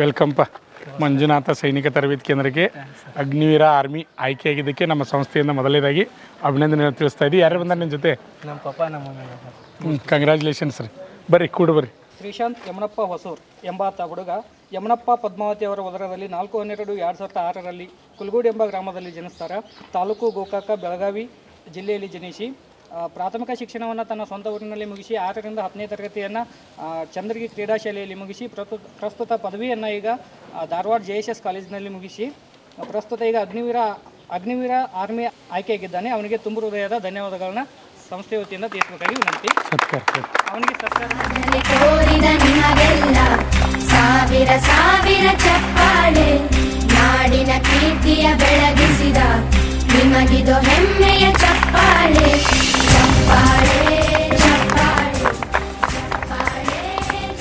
ವೆಲ್ಕಮ್ಪ ಮಂಜುನಾಥ ಸೈನಿಕ ತರಬೇತಿ ಕೇಂದ್ರಕ್ಕೆ ಅಗ್ನಿವೀರ ಆರ್ಮಿ ಆಯ್ಕೆಯಾಗಿದ್ದಕ್ಕೆ ನಮ್ಮ ಸಂಸ್ಥೆಯಿಂದ ಮೊದಲನೇದಾಗಿ ಅಭಿನಂದನೆ ತಿಳಿಸ್ತಾ ಇದ್ದೀವಿ. ಯಾರು ಬಂದಾರೆ ನಿಮ್ಮ ಜೊತೆ? ನಮ್ಮ ಪಪ್ಪ ನಮ್ಮ ಮಮ್ಮಿ. ಕಂಗ್ರ್ಯಾಚುಲೇಷನ್ಸ್ ರೀ. ಬರ್ರಿ ಕೂಡು ಬರ್ರಿ. ಶ್ರೀಶಾಂತ್ ಯಮನಪ್ಪ ಹೊಸೂರ್ ಎಂಬಾತ ಹುಡುಗ ಯಮನಪ್ಪ ಪದ್ಮಾವತಿ ಅವರ ಉದರದಲ್ಲಿ 4/12/2006 ಕುಲ್ಗೋಡು ಎಂಬ ಗ್ರಾಮದಲ್ಲಿ ಜನಿಸ್ತಾರೆ. ತಾಲೂಕು ಗೋಕಾಕ ಬೆಳಗಾವಿ ಜಿಲ್ಲೆಯಲ್ಲಿ ಜನಿಸಿ ಪ್ರಾಥಮಿಕ ಶಿಕ್ಷಣವನ್ನು ತನ್ನ ಸ್ವಂತ ಊರಿನಲ್ಲಿ ಮುಗಿಸಿ 6ರಿಂದ 10ನೇ ತರಗತಿಯನ್ನು ಚಂದ್ರಗಿ ಕ್ರೀಡಾ ಶಾಲೆಯಲ್ಲಿ ಮುಗಿಸಿ ಪ್ರಸ್ತುತ ಪದವಿಯನ್ನು ಈಗ ಧಾರವಾಡ JSS ಕಾಲೇಜಿನಲ್ಲಿ ಮುಗಿಸಿ ಪ್ರಸ್ತುತ ಈಗ ಅಗ್ನಿವೀರ ಆರ್ಮಿ ಆಯ್ಕೆಯಾಗಿದ್ದಾನೆ. ಅವನಿಗೆ ತುಂಬ ಹೃದಯದ ಧನ್ಯವಾದಗಳನ್ನ ಸಂಸ್ಥೆ ವತಿಯಿಂದ ತಿಳಿಸಬೇಕಾಗಿ ವಿನಂತಿ. ಅವನಿಗೆ ಸಾವಿರ ಸಾವಿರ ಚಪ್ಪಾಳೆ ನಾಡಿನ ಕೀರ್ತಿಯ ಬೆಳಗಿಸಿದ ನಿಮಗಿದು ಹೆಮ್ಮೆಯ ಚಪ್ಪಾಳೆ ಚಪ್ಪಾಳೆ ಚಪ್ಪಾಳೆ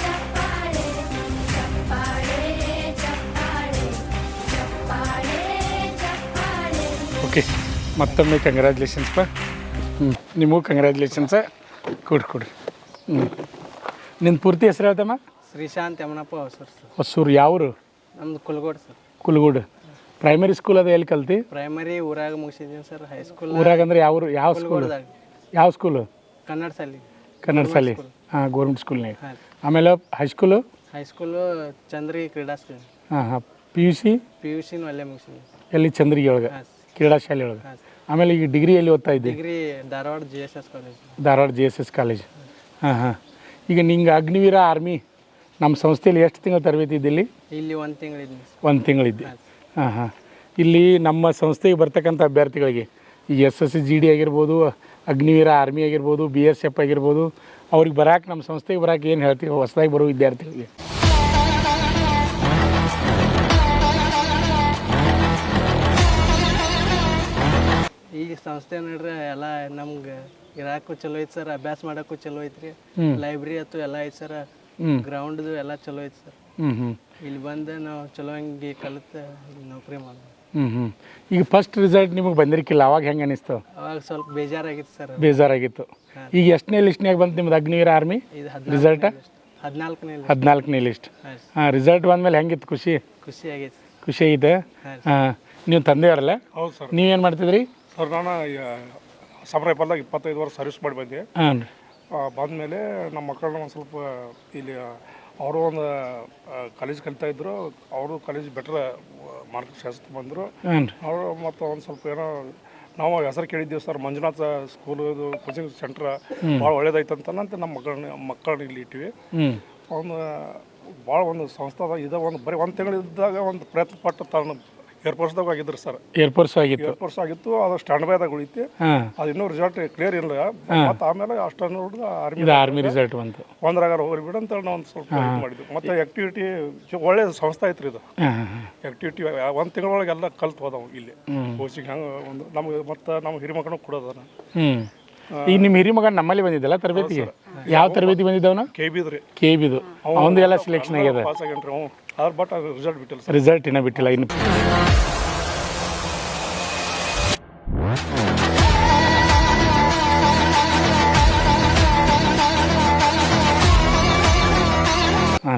ಚಪ್ಪಾಳೆ ಚಪ್ಪಾಳೆ ಚಪ್ಪಾಳೆ ಚಪ್ಪಾಳೆ ಚಪ್ಪಾಳೆ. ಓಕೆ, ಮತ್ತೊಮ್ಮೆ ಕಂಗ್ರ್ಯಾಚುಲೇಷನ್ಸ್ಪ. ನಿಮಗೂ ಕಂಗ್ರ್ಯಾಚುಲೇಷನ್ಸ. ಕೊಡ್ರಿ. ನಿನ್ನ ಪೂರ್ತಿ ಹೆಸರು ಹೇಳ್ತಮ್ಮ? ಶ್ರೀಶಾಂತ್ ಯಮನಪ್ಪ ಹೊಸೂರ್ ಸರ್. ಹೊಸೂರು. ಯಾವರು? ನಮ್ದು ಕುಲ್ಗೋಡ್ ಸರ್. ಕುಲ್ಗೋಡು. ಪ್ರೈಮರಿ ಸ್ಕೂಲ್ ಅದು ಎಲ್ಲಿ ಕಲ್ತಿ? ಪ್ರೈಮರಿ ಊರಾಗ ಮುಗಿಸಿದ್ದೀನಿ ಸರ್. ಹೈಸ್ಕೂಲ್ ಊರಾಗ ಅಂದ್ರೆ ಯಾವ ಸ್ಕೂಲ್? ಯಾವ ಸ್ಕೂಲು? ಕನ್ನಡ ಶಾಲೆ. ಕನ್ನಡ ಶಾಲೆ. ಹಾಂ, ಗೌರ್ಮೆಂಟ್ ಸ್ಕೂಲ್ನಾಗ. ಆಮೇಲೆ ಹೈಸ್ಕೂಲು? ಹೈಸ್ಕೂಲು ಚಂದ್ರಗಿ ಕ್ರೀಡಾ ಶಾಲೆ. ಹಾಂ. PUC ಅಲ್ಲೇ ಮುಗಿಸಿದ್ದೀನಿ. ಎಲ್ಲಿ? ಚಂದ್ರಗಿ ಒಳಗೆ ಕ್ರೀಡಾ ಶಾಲೆ ಒಳಗೆ. ಆಮೇಲೆ ಈಗ ಡಿಗ್ರಿ ಎಲ್ಲಿ ಓದ್ತಾ ಇದ್ದೆ? Degree Dharwad JSS college. Dharwad JSS college. ಹಾಂ. ಈಗ ನಿಂಗೆ ಅಗ್ನಿವೀರ ಆರ್ಮಿ ನಮ್ಮ ಸಂಸ್ಥೆಯಲ್ಲಿ ಎಷ್ಟು ತಿಂಗಳು ತರಬೇತಿ ಇದ್ದಿಲ್ಲಿ? ಇಲ್ಲಿ 1 ತಿಂಗಳಿದ್ದೀನಿ. 1 ತಿಂಗಳಿದ್ದೆ. ಹಾಂ. ಇಲ್ಲಿ ನಮ್ಮ ಸಂಸ್ಥೆಗೆ ಬರ್ತಕ್ಕಂಥ ಅಭ್ಯರ್ಥಿಗಳಿಗೆ ಈ SSC GD ಆಗಿರ್ಬೋದು, ಅಗ್ನಿವೀರ ಆರ್ಮಿ ಆಗಿರ್ಬೋದು, BSF ಆಗಿರ್ಬೋದು, ಅವ್ರಿಗೆ ಬರೋಕೆ ನಮ್ಮ ಸಂಸ್ಥೆಗೆ ಬರೋಕೆ ಏನು ಹೇಳ್ತೀವಿ ಹೊಸದಾಗಿ ಬರೋ ವಿದ್ಯಾರ್ಥಿಗಳಿಗೆ? ಈ ಸಂಸ್ಥೆ ನೋಡ್ರಿ ಎಲ್ಲ ನಮ್ಗೆ ಇರಾಕು ಚಲೋ ಐತೆ ಸರ್. ಅಭ್ಯಾಸ ಮಾಡೋಕ್ಕೂ ಚಲೋ ಐತ್ರಿ. ಲೈಬ್ರರಿ ಅಂತೂ ಎಲ್ಲ ಐತೆ ಸರ್. ಗ್ರೌಂಡ್ದು ಎಲ್ಲ ಚಲೋ ಐತೆ ಸರ್. ಇಲ್ಲಿ ಬಂದು ನಾವು ಚಲೋ ಹಂಗೆ ಕಲಿತು ನೌಕರಿ ಮಾಡೋದು. ಈಗ ಫಸ್ಟ್ ರಿಸಲ್ಟ್ ನಿಮಗೆ ಬಂದಿರಕ್ಕಿಲ್ಲ, ಅವಾಗ ಹೆಂಗೆ ಅನಿಸ್ತು? ಅವಾಗ ಸ್ವಲ್ಪ ಬೇಜಾರಾಗಿತ್ತು ಸರ್. ಬೇಜಾರಾಗಿತ್ತು. ಈಗ ಎಷ್ಟನೇ ಲಿಸ್ಟ್ನಾಗ ಬಂತು ನಿಮ್ದು ಅಗ್ನಿವೀರ ಆರ್ಮಿ ರಿಸಲ್ಟ್? 14ನೇ ಲಿಸ್ಟ್. ಹಾಂ. ರಿಸಲ್ಟ್ ಬಂದಮೇಲೆ ಹೆಂಗಿತ್ತು? ಖುಷಿ ಆಗೈತೆ. ಖುಷಿ ಐತೆ. ಹಾಂ. ನೀವು ತಂದೆಯವರಲ್ಲ? ಹೌದು ಸರ್. ನೀವೇನು ಮಾಡ್ತಿದ್ರಿ? ಸರ್ ನಾನು ಸಮರಾಯಪಲ್ದಾಗ 25 ವರ್ಷ ಸರ್ವಿಸ್ ಮಾಡಿ ಬಂದೆ. ಹಾಂ. ಬಂದಮೇಲೆ ನಮ್ಮ ಮಕ್ಕಳನ್ನ ಒಂದು ಸ್ವಲ್ಪ ಇಲ್ಲಿ ಅವರು ಒಂದು ಕಾಲೇಜ್ ಕಲಿತಾ ಇದ್ದರು. ಅವರು ಕಾಲೇಜ್ ಬೆಟ್ರ್ ಮಾರ್ಕ್ಸ್ ಜಾಸ್ತಿ ಬಂದರು. ಅವರು ಮತ್ತು ಒಂದು ಸ್ವಲ್ಪ ಏನೋ ನಾವು ಹೆಸರು ಕೇಳಿದ್ದೀವಿ sir, Manjunatha school coaching centre ಭಾಳ ಒಳ್ಳೇದಾಯ್ತಂತ ನಮ್ಮ ಮಕ್ಕಳನ್ನ ಇಲ್ಲಿ ಇಟ್ಟಿವಿ. ಒಂದು ಭಾಳ ಒಂದು ಸಂಸ್ಥಾದ ಇದು ಒಂದು ಬರೀ 1 ತಿಂಗಳು ಇದ್ದಾಗ ಒಂದು ಪ್ರಯತ್ನ ಪಟ್ಟು ತಾನು ಏರ್ಫೋರ್ಸ್ದಾಗ ಆಗಿದ್ರು ಸರ್. ಏರ್ಫೋರ್ಸ್ ಆಗಿತ್ತು. ಅದು ಸ್ಟ್ಯಾಂಡ್ ಬೈದಾಗ ಉಳಿತು. ಅದು ಇನ್ನೂ ರಿಸಲ್ಟ್ ಕ್ಲಿಯರ್ ಇಲ್ಲ. ಮತ್ತು ಆಮೇಲೆ ಅಷ್ಟನ್ನು ಹುಡುಗ ಆರ್ಮಿ ರಿಸಲ್ಟ್ ಬಂತು. ಒಂದ್ರಾಗ ಹೋಗ್ಬಿಡು ಅಂತ ನಾವು ಒಂದು ಸ್ವಲ್ಪ ಇದು ಮಾಡಿದ್ವಿ. ಮತ್ತು ಆ್ಯಕ್ಟಿವಿಟಿ ಒಳ್ಳೆ ಸಂಸ್ಥೆ ಐತ್ರಿ ಇದು. ಆ್ಯಕ್ಟಿವಿಟಿ 1 ತಿಂಗಳೊಳಗೆ ಎಲ್ಲ ಕಲ್ತು ಹೋದವು ಇಲ್ಲಿ ಕೋಚಿಂಗ್. ಹಂಗೆ ಒಂದು ನಮ್ಗೆ ಮತ್ತು ನಮ್ಮ ಹಿರಿಮಕ್ಕಳು ಕೊಡೋದನ್ನ. ಈಗ ನಿಮ್ಮ ಹಿರಿಮಗ ನಮ್ಮಲ್ಲಿ ಬಂದಿದ್ದಲ್ಲ ತರಬೇತಿಗೆ? ಯಾವ ತರಬೇತಿ ಬಂದಿದ್ದವನು? KBದು. ಅವಂದು ಎಲ್ಲ ಸೆಲೆಕ್ಷನ್ ಆಗ್ಯದ. ಪಾಸ್ ಆಗ್ಯಾನ್ರಿ ಅವ್ನು. ಅದ್ರ ಬಟ್ ರಿಸಲ್ಟ್ ಬಿಟ್ಟಿಲ್ಲ ಸರ್. ರಿಸಲ್ಟ್ ಇನ್ನೂ ಬಿಟ್ಟಿಲ್ಲ. ಇನ್ನು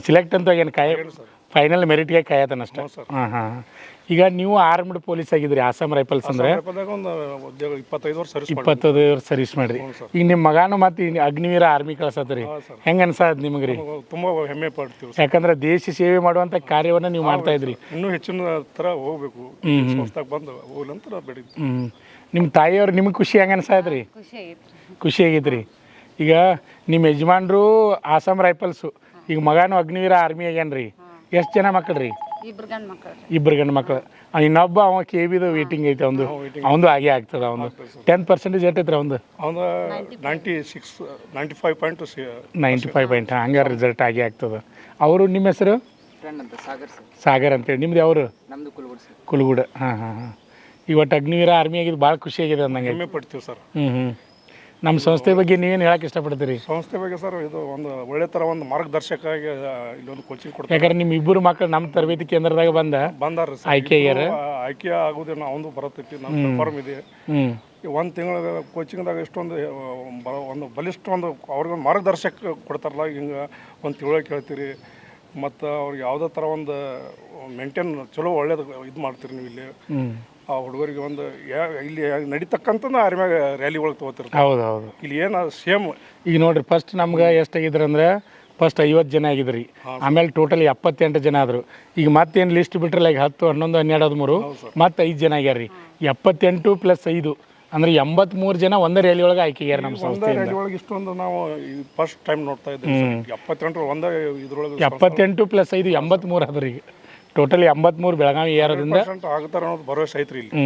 ಸಿಲೆಕ್ಟ್ ಅಂತ ಏನು ಫೈನಲ್ ಮೆರಿಟ್ಗೆ ಕಾಯತಾನ ಅಷ್ಟೇ. ಹಾಂ. ಈಗ ನೀವು ಆರ್ಮ್ಡ್ ಪೊಲೀಸ್ ಆಗಿದ್ರಿ ಆಸಾಮ್ ರೈಫಲ್ಸ್ ಅಂದ್ರೆ 25 ವರ್ಷ ಸರ್ವಿಸ್ ಮಾಡ್ರಿ. ಈಗ ನಿಮ್ಮ ಮಗಾನು ಮತ್ತು ಅಗ್ನಿವೀರ ಆರ್ಮಿ ಕಳ್ಸತ್ರಿ, ಹೆಂಗೆ ಅನ್ಸದ್ ನಿಮಗೆ ರೀ? ತುಂಬ ಹೆಮ್ಮೆ ಪಡ್ತೀವಿ. ಯಾಕಂದ್ರೆ ದೇಶ ಸೇವೆ ಮಾಡುವಂಥ ಕಾರ್ಯವನ್ನು ನೀವು ಮಾಡ್ತಾ ಇದ್ರಿ. ಇನ್ನೂ ಹೆಚ್ಚಿನ ಥರ ಹೋಗ್ಬೇಕು ಸಂಸ್ಥೆಗೆ ಬಂದು ಹೋಗ್ಲಂತ ಬೆಳೀತೀವಿ. ನಿಮ್ಮ ತಾಯಿಯವ್ರು ನಿಮಗೆ ಖುಷಿ ಹೆಂಗೆ ಅನ್ಸದ್ರಿ? ಖುಷಿ ಆಗೈತ್ರಿ. ಈಗ ನಿಮ್ಮ ಯಜಮಾನ್ರು ಆಸಾಮ್ ರೈಫಲ್ಸು, ಈಗ ಮಗಾನು ಅಗ್ನಿವೀರ ಆರ್ಮಿ ಆಗ್ಯಾನ್ರಿ. ಎಷ್ಟು ಜನ ಮಕ್ಕಳು ರೀ? 2 ಗಂಡು ಮಕ್ಕಳು. ಇನ್ನೊಬ್ಬ ಅವ KBದು ವೇಟಿಂಗ್ ಐತೆ. ಅವಂದು ಆಗೇ ಆಗ್ತದೆ. ಅವನು 10% ಎಷ್ಟೈತ್ರಿ? ಅವಂದು 95 ಪಾಯಿಂಟ್. ಹಂಗಾರೆ ರಿಸಲ್ಟ್ ಆಗೇ ಆಗ್ತದೆ. ಅವರು ನಿಮ್ಮ ಹೆಸರು? ಸಾಗರ್ ಅಂತೇಳಿ. ನಿಮ್ದು ಯಾವರು? ಕುಲ್ಗೋಡು. ಹಾಂ. ಇವತ್ತು ಅಗ್ನಿವೀರ ಆರ್ಮಿ ಆಗಿದ್ದು ಭಾಳ ಖುಷಿ ಆಗಿದೆ ಅಂದಂಗೆ. ಹೆಮ್ಮೆ ಪಡ್ತೀವಿ ಸರ್. ನಮ್ಮ ಸಂಸ್ಥೆ ಬಗ್ಗೆ ನೀವೇನು ಹೇಳಕ್ಕೆ ಇಷ್ಟಪಡ್ತೀರಿ? ಸಂಸ್ಥೆ ಬಗ್ಗೆ ಸರ್, ಇದು ಒಂದು ಒಳ್ಳೆ ಥರ ಒಂದು ಮಾರ್ಗದರ್ಶಕ ಆಗಿ ಇಲ್ಲೊಂದು ಕೋಚಿಂಗ್ ಕೊಡ್ತಾರೆ. ಯಾಕಂದ್ರೆ ನಿಮ್ಮ ಇಬ್ಬರು ಮಕ್ಕಳು ನಮ್ಮ ತರಬೇತಿ ಕೇಂದ್ರದಾಗ ಬಂದಾರ ಆಯ್ಕೆ ಆಗೋದೇನೋ ಅವನು ಬರತೈತಿ. ನಮ್ಮ ಫಾರ್ಮ್ ಇದೆ. 1 ತಿಂಗಳ ಕೋಚಿಂಗ್ದಾಗ ಎಷ್ಟೊಂದು ಒಂದು ಬಲಿಷ್ಠ ಒಂದು ಅವ್ರಿಗೊಂದು ಮಾರ್ಗದರ್ಶಕ ಕೊಡ್ತಾರಲ್ಲ. ಹಿಂಗೆ ಒಂದು ತಿಳುವಳಿಕೆ ಹೇಳ್ತೀರಿ, ಮತ್ತು ಅವ್ರಿಗೆ ಯಾವುದೇ ಥರ ಒಂದು ಮೇಂಟೈನ್ ಚಲೋ ಒಳ್ಳೇದು ಇದು ಮಾಡ್ತೀರಿ ನೀವು ಇಲ್ಲಿ ಆ ಹುಡುಗರಿಗೆ ಒಂದು ಇಲ್ಲಿ ನಡೀತಕ್ಕಂಥ ಆರ್ಮ್ಯಾಗ ರ್ಯಾಲಿ ಒಳಗೆ ತೊಗೋತಿರ್ತಾರೆ. ಹೌದು ಹೌದು. ಇಲ್ಲಿ ಏನು ಸೇಮ್ ಈಗ ನೋಡ್ರಿ ಫಸ್ಟ್ ನಮ್ಗೆ ಎಷ್ಟಾಗಿದ್ರು ಅಂದ್ರೆ ಫಸ್ಟ್ 50 ಜನ ಆಗಿದ್ರಿ, ಆಮೇಲೆ ಟೋಟಲ್ 78 ಜನ ಆದರು. ಈಗ ಮತ್ತೇನು ಲಿಸ್ಟ್ ಬಿಟ್ರಲ್ಲ, ಈಗ 10, 11, 12, 13 ಮತ್ತೆ 5 ಜನ ಆಗ್ಯಾರ ರೀ. 78 + 5 ಅಂದರೆ 83 ಜನ ಒಂದೇ ರ್ಯಾಲಿ ಒಳಗೆ ಆಯ್ಕೆಗ್ಯಾರ ನಮ್ಮ ಸಂಸ್ಥೆಯಿಂದ. ರ್ಯಾಲಿ ಒಳಗೆ ಇಷ್ಟೊಂದು ನಾವು ಫಸ್ಟ್ ಟೈಮ್ ನೋಡ್ತಾ ಇದ್ದೀವಿ. 78 ಒಂದೇ ಇದ್ರೊಳಗೆ 78 + 5 83 ಅದ್ರಿ. ಈಗ ಟೋಟಲ್ 83 ಬೆಳಗಾವಿ ಏರೋದ್ರಿಂದ ಆಗ್ತಾರೆ ಅನ್ನೋದು ಭರವಸೆ ಐತ್ರಿ ಇಲ್ಲಿ.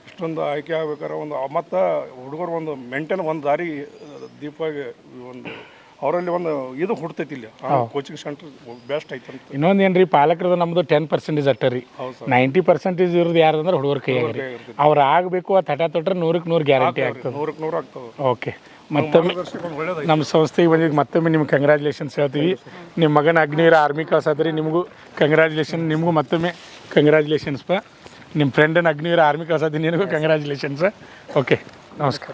ಇಷ್ಟೊಂದು ಆಯ್ಕೆ ಆಗ್ಬೇಕಾರೆ ಒಂದು ಮತ್ತು ಹುಡುಗರು ಒಂದು ಮೇಂಟೈನ್ ಒಂದು ದಾರಿ ದೀಪವಾಗಿ ಒಂದು ಅವರಲ್ಲಿ ಒಂದು ಇದು ಹುಡ್ತೈತಿ ಇಲ್ಲಿ. ಕೋಚಿಂಗ್ ಸೆಂಟರ್ ಬೆಸ್ಟ್ ಐತೆ ಅಂತ. ಇನ್ನೊಂದು ಏನು ರೀ, ಪಾಲಕರದು ನಮ್ಮದು 10% ಅಟ್ಟ ರೀ. 90% ಇರೋದು ಯಾರು ಅಂದ್ರೆ ಹುಡುಗರ ಕೈಯಾಗ ರೀ. ಅವ್ರು ಆಗಬೇಕು, ಆ ತಟ ತೊಟ್ರೆ 100ಕ್ಕೆ 100 ಗ್ಯಾರಂಟಿ ಆಗ್ತದೆ. 100ಕ್ಕೆ 100 ಆಗ್ತದೆ. ಓಕೆ, ಮತ್ತೊಮ್ಮೆ ನಮ್ಮ ಸಂಸ್ಥೆಗೆ ಬಂದಿದ್ದು ಮತ್ತೊಮ್ಮೆ ನಿಮ್ಗೆ ಕಂಗ್ರ್ಯಾಚುಲೇಷನ್ಸ್ ಹೇಳ್ತೀವಿ. ನಿಮ್ಮ ಮಗನ ಅಗ್ನಿವೀರ ಆರ್ಮಿ ಕಳ್ಸಾದ್ರಿ, ನಿಮಗೂ ಕಂಗ್ರ್ಯಾಚುಲೇಷನ್. ನಿಮಗೂ ಮತ್ತೊಮ್ಮೆ ಕಂಗ್ರ್ಯಾಚುಲೇಷನ್ಸ್ ನಿಮ್ಮ ಫ್ರೆಂಡನ್ನ ಅಗ್ನಿವೀರ ಆರ್ಮಿ ಕಳ್ಸಾತೀನಿ, ನಿನಗೂ ಕಂಗ್ರ್ಯಾಚುಲೇಷನ್ಸ್. ಓಕೆ, ನಮಸ್ಕಾರ.